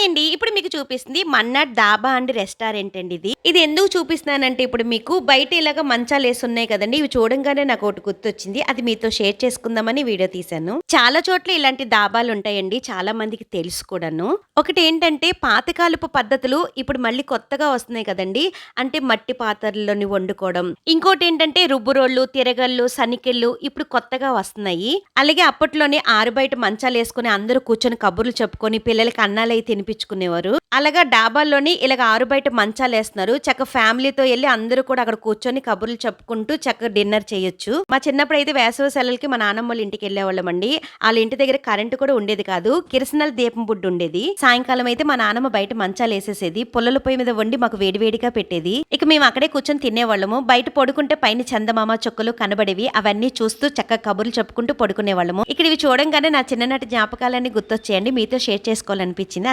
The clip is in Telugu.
హాయ్ అండి. ఇప్పుడు మీకు చూపిస్తుంది మన్నాడ్ డాబా అండ్ రెస్టారెంట్ అండి ఇది. ఇది ఎందుకు చూపిస్తున్నానంటే ఇప్పుడు మీకు బయట ఇలాగ మంచాలేసున్నాయి కదండీ! ఇవి చూడంగానే నాకోటి గుర్తొచ్చింది. అది మీతో షేర్ చేసుకుందామని వీడియో తీశాను. చాలా చోట్ల ఇలాంటి డాబాలుంటాయండి. చాలా మందికి తెలుసు కూడాను. ఒకటేంటంటే పాతకాలపు పద్ధతులు ఇప్పుడు మళ్ళీ కొత్తగా వస్తున్నాయి కదండీ! అంటే మట్టి పాత్రల్లోని వండుకోవడం. ఇంకోటేంటంటే రుబ్బురోళ్ళు, తిరగళ్ళు, సనికెళ్ళు ఇప్పుడు కొత్తగా వస్తున్నాయి. అలాగే అప్పట్లోనే ఆరుబయట మంచాలేసుకొని అందరూ కూర్చొని కబుర్లు చెప్పుకొని పిల్లలకి అన్నాలయి తినిపించుకునేవారు. అలాగా డాబాల్లోని ఇలాగ ఆరుబయట మంచాలేస్తున్నారు. చక్కగా ఫ్యామిలీతో ఎళ్లి అందరూ కూడా అక్కడ కూర్చొని కబుర్లు చెప్పుకుంటూ చక్కగా డిన్నర్ చేయొచ్చు. మా చిన్నప్పుడైతే వేసవి సెలవులకి మా నాన్నమ్మోళ్ళ ఇంటికెళ్ళేవాళ్ళమండి. ఆళ్ళ ఇంటి దగ్గర కరెంట్ కూడా ఉండేది కాదు. కిరసనాల దీపం బుడ్డి ఉండేది. సాయంకాలం అయితే మా నాన్నమ్మ బయట మంచాలేసేసేది. పుల్లల పొయ్యి మీద వండి మాకు వేడివేడిగా పెట్టేది. ఇక మేము అక్కడే కూర్చొని తినేవాళ్ళము. బయట పడుకుంటే పైన చందమామ చుక్కలు కనబడేవి. అవన్నీ చూస్తూ చక్కగా కబుర్లు చెప్పుకుంటూ పడుకునేవాళ్ళము. ఇక్కడ ఇవి చూడంగానే నా చిన్ననాటి జ్ఞాపకాలన్నీ గుర్తొచ్చాయండి. మీతో షేర్ చేసుకోవాలనిపించింది.